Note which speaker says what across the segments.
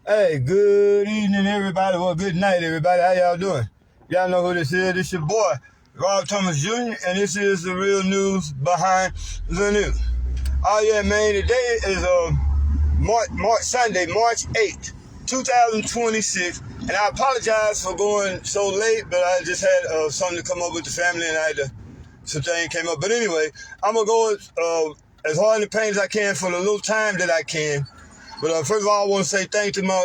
Speaker 1: Hey, good evening, everybody. Well, good night, everybody. How y'all doing? Y'all know who this is. This your boy, Rob Thomas Jr., and this is the real news behind the news. Oh, yeah, man. Today is Sunday, March 8th, 2026. And I apologize for going so late, but I just had something to come up with the family, and some things came up. But anyway, I'm going to go as hard in the pain as I can for the little time that I can. But first of all, I want to say thank to my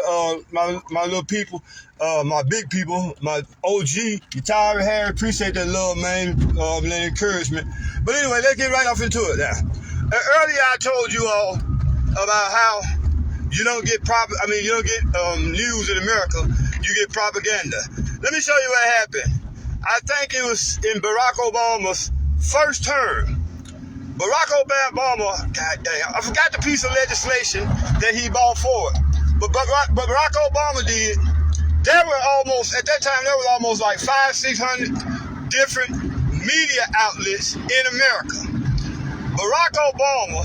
Speaker 1: little people, my big people, my OG, Yatari Harry. Appreciate that love, man, that encouragement. But anyway, let's get right off into it now. Earlier, I told you all about how you don't get news in America. You get propaganda. Let me show you what happened. I think it was in Barack Obama's first term. Barack Obama, goddamn, I forgot the piece of legislation that he brought forward. But Barack Obama did. At that time, there was almost like 500-600 different media outlets in America. Barack Obama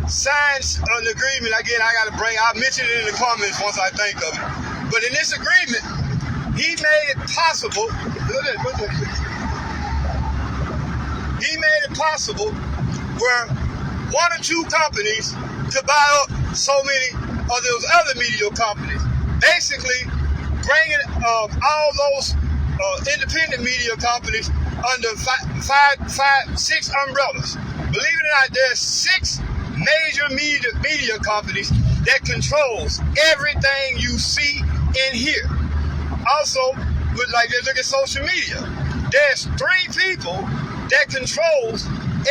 Speaker 1: signs an agreement. Again, I'll mention it in the comments once I think of it. But in this agreement, he made it possible. He made it possible where one or two companies could buy up so many of those other media companies, basically bringing all those independent media companies under six umbrellas. Believe it or not, there's 6 major media companies that controls everything you see and hear. Also, let's look at social media. There's 3 people that controls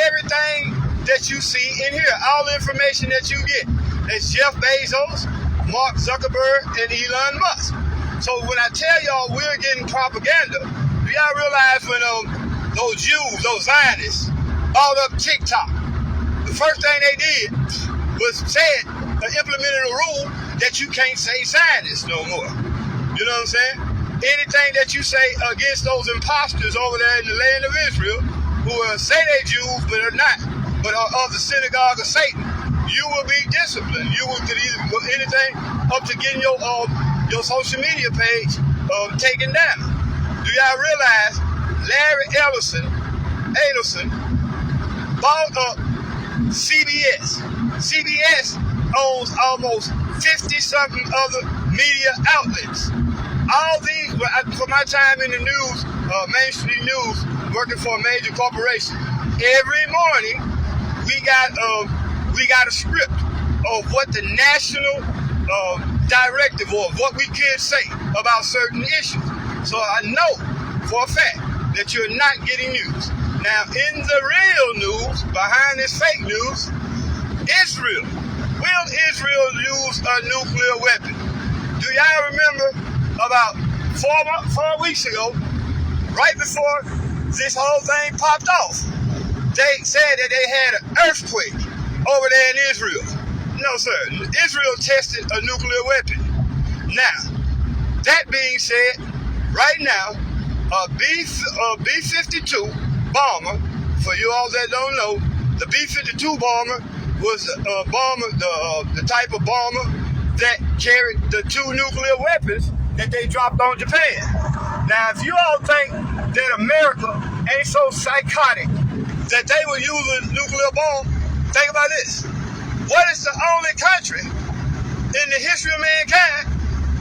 Speaker 1: everything that you see and hear, all the information that you get. It's Jeff Bezos, Mark Zuckerberg, and Elon Musk. So when I tell y'all we're getting propaganda, do y'all realize when those Jews, those Zionists, bought up TikTok, the first thing they did was implemented a rule that you can't say Zionist no more. You know what I'm saying? Anything that you say against those imposters over there in the land of Israel, who say they're Jews but are not, but are of the synagogue of Satan, you will be disciplined. You will get anything up to getting your social media page taken down. Do y'all realize Larry Ellison bought up CBS? CBS owns almost 50-something other media outlets. All these, for my time in the news, mainstream news, working for a major corporation, every morning we got a script of what the national directive or what we can say about certain issues. So I know for a fact that you're not getting news. Now, in the real news, behind this fake news, Israel. Will Israel use a nuclear weapon? Do y'all remember about 4 weeks ago, right before this whole thing popped off, they said that they had an earthquake over there in Israel? No, sir. Israel tested a nuclear weapon. Now, that being said, right now, a B-52 bomber, for you all that don't know, the B-52 bomber was a bomber, the type of bomber that carried the 2 nuclear weapons that they dropped on Japan. Now, if you all think that America ain't so psychotic that they would use a nuclear bomb, think about this. What is the only country in the history of mankind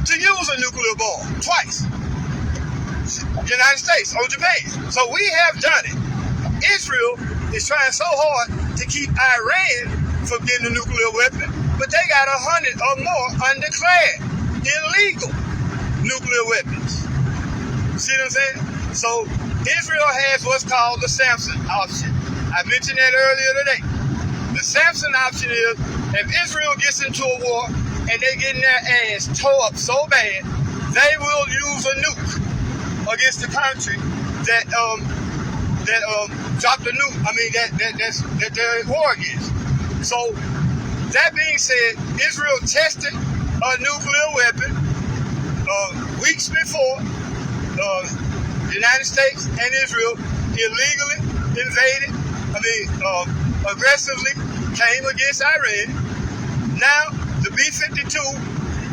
Speaker 1: to use a nuclear bomb? Twice. United States or Japan. So we have done it. Israel is trying so hard to keep Iran from getting a nuclear weapon, but they got 100 or more undeclared illegal nuclear weapons. See what I'm saying? So Israel has what's called the Samson option. I mentioned that earlier today. The Samson option is if Israel gets into a war and they getting their ass tore up so bad, they will use a nuke against the country that dropped the nuke. I mean that they're at war against. So that being said, Israel tested a nuclear weapon weeks before the United States and Israel illegally invaded, aggressively came against Iran. Now, the B-52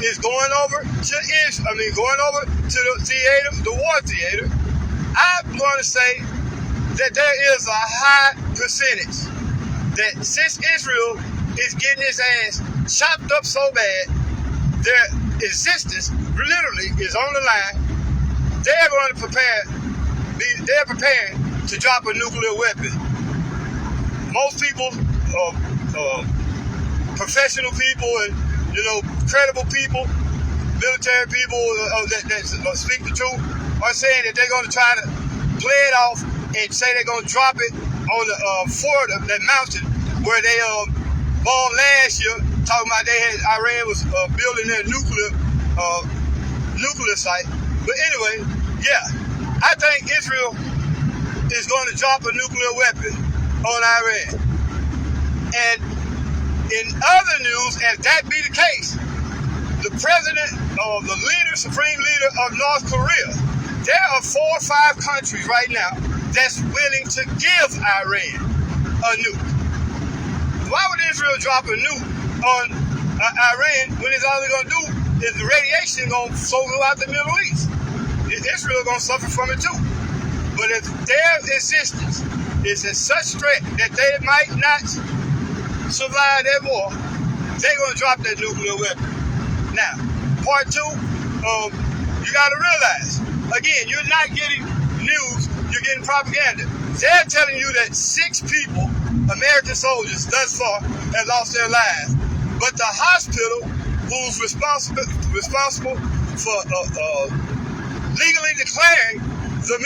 Speaker 1: is going over to going over to the theater, the war theater. I'm going to say that there is a high percentage that since Israel is getting its ass chopped up so bad, their existence literally is on the line. They're going to they're preparing to drop a nuclear weapon. Most people, professional people and, credible people, military people that speak the truth are saying that they're going to try to play it off and say they're going to drop it on the fort of that mountain where they bombed last year, talking about Iran was building their nuclear site. But anyway, yeah, I think Israel is going to drop a nuclear weapon on Iran. And in other news, if that be the case, the president of the supreme leader of North Korea, there are 4 or 5 countries right now that's willing to give Iran a nuke. Why would Israel drop a nuke on Iran when it's all they're going to do is the radiation going to flow throughout the Middle East? Israel going to suffer from it too. But if their existence is in such threat that they might not survive that war, they're going to drop that nuclear weapon. Now, part 2, you got to realize, again, you're not getting news, you're getting propaganda. They're telling you that 6 people, American soldiers thus far, have lost their lives. But the hospital, who's responsible for legally declaring the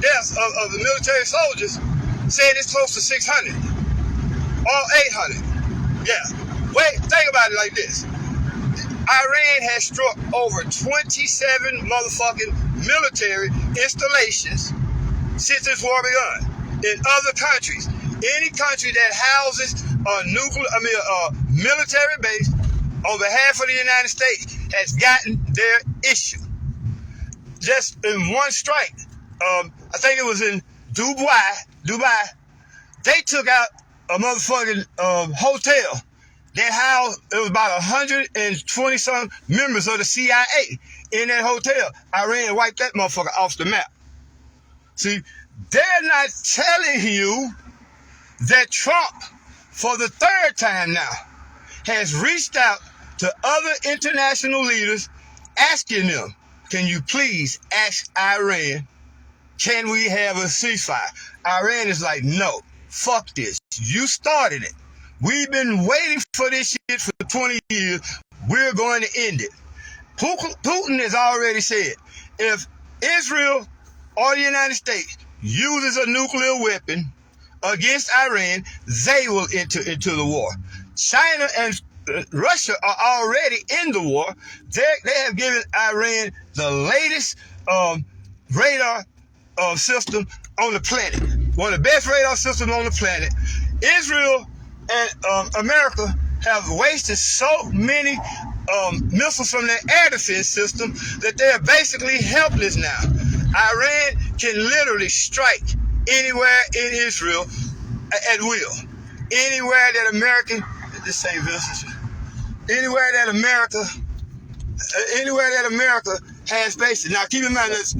Speaker 1: deaths of the military soldiers, said it's close to 600 or 800. Yeah. Wait, think about it like this. Iran has struck over 27 motherfucking military installations since this war begun in other countries. Any country that houses a military base on behalf of the United States has gotten their issue. Just in one strike, I think it was in Dubai, they took out a motherfucking hotel that housed, it was about 120 some members of the CIA in that hotel. Iran wiped that motherfucker off the map. See, they're not telling you that Trump, for the 3rd time now, has reached out to other international leaders asking them, can you please ask Iran, can we have a ceasefire? Iran is like, no, fuck this. You started it. We've been waiting for this shit for 20 years. We're going to end it. Putin has already said, if Israel or the United States uses a nuclear weapon against Iran, they will enter into the war. China and Russia are already in the war. They have given Iran the latest radar system on the planet. One of the best radar systems on the planet. Israel and America have wasted so many missiles from their air defense system that they are basically helpless now. Iran can literally strike anywhere in Israel at will. Anywhere that America has bases. Now keep in mind this.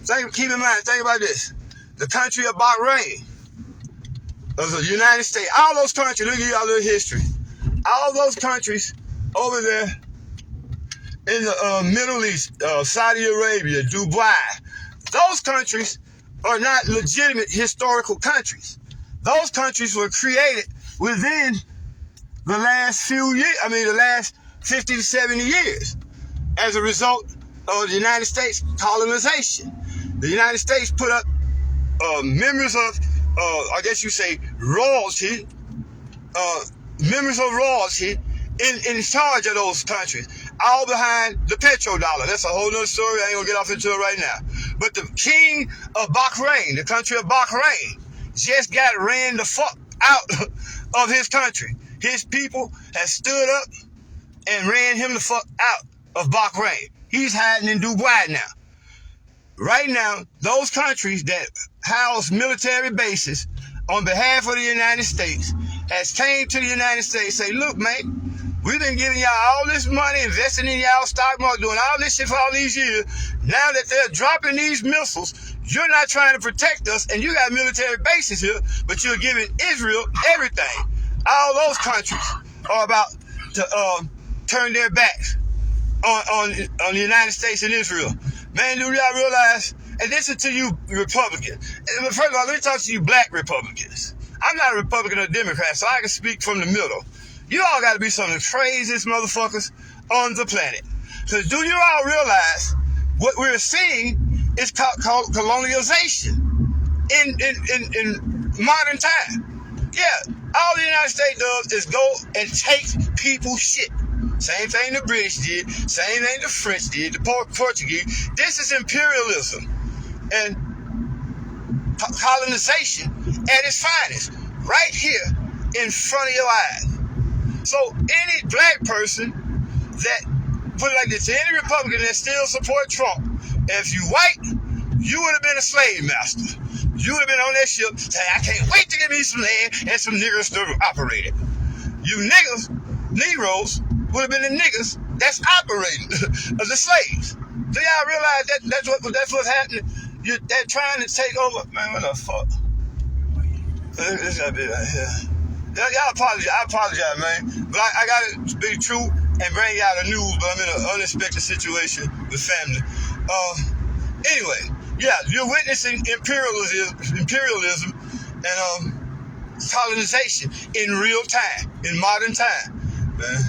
Speaker 1: Think about this. The country of Bahrain, of the United States, all those countries, look at y'all little history. All those countries over there in the Middle East, Saudi Arabia, Dubai, those countries are not legitimate historical countries. Those countries were created within the last the last 50 to 70 years as a result of the United States colonization. The United States put up members of, I guess you say, royalty, members of royalty in charge of those countries, all behind the petrodollar. That's a whole nother story. I ain't gonna get off into it right now. But the king of Bahrain, the country of Bahrain, just got ran the fuck out of his country. His people have stood up and ran him the fuck out of Bahrain. He's hiding in Dubai now. Right now, those countries that house military bases on behalf of the United States has came to the United States and say, look, mate, We've been giving y'all all this money, investing in y'all stock market, doing all this shit for all these years. Now that they're dropping these missiles, you're not trying to protect us, and you got military bases here, but you're giving Israel everything. All those countries are about to turn their backs on the United States and Israel. Man, do y'all realize, and this is to you Republicans. First of all, let me talk to you black Republicans. I'm not a Republican or Democrat, so I can speak from the middle. You all got to be some of the craziest motherfuckers on the planet. So do you all realize what we're seeing is called colonialization in modern time? Yeah, all the United States does is go and take people's shit. Same thing the British did, same thing the French did, the Portuguese. This is imperialism and colonization at its finest, right here in front of your eyes. So any black person that, put it like this, any Republican that still support Trump, if you white, you would have been a slave master. You would have been on that ship saying, I can't wait to get me some land and some niggers to operate it. You niggas, Negroes, would have been the niggas that's operating the slaves. Do y'all realize that's what's happening? They're trying to take over. Man, what the fuck? This gotta be right here. Y'all apologize. I apologize, man. But I gotta be true and bring y'all the news, but I'm in an unexpected situation with family. Anyway, yeah, you're witnessing imperialism and colonization in real time, in modern time, man.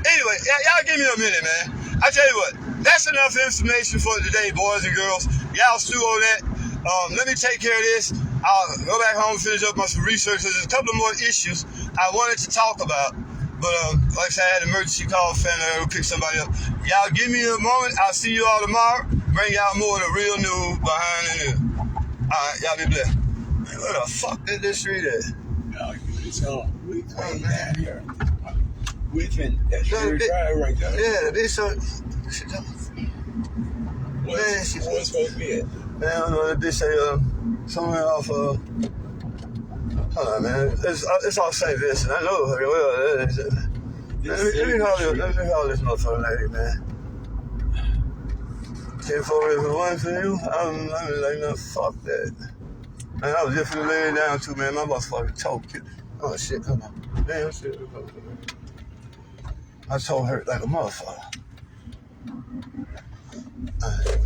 Speaker 1: Anyway, y'all give me a minute, man. I tell you what, that's enough information for today, boys and girls. Y'all stew on that. Let me take care of this. I'll go back home and finish up my some research. There's a couple more issues I wanted to talk about, but like I said, I had an emergency call, family, I go pick somebody up. Y'all give me a moment. I'll see you all tomorrow. Bring y'all more of the real news behind the news. All right, y'all be blessed. Man, what the fuck is this street at?
Speaker 2: So we down here. We can that's your drive right there.
Speaker 1: Yeah, this so.
Speaker 2: What's supposed to be it?
Speaker 1: Man, I don't know. That bitch say somewhere off hold on, man. It's all St. Vincent. I know very well. Let me call this motherfucker lady, man. 10-4 for you. I'm like, no, fuck that. Man, I was just finna lay it down too, man. My motherfucker choked it. Oh shit, come on. Damn shit. I told her like a motherfucker. All right.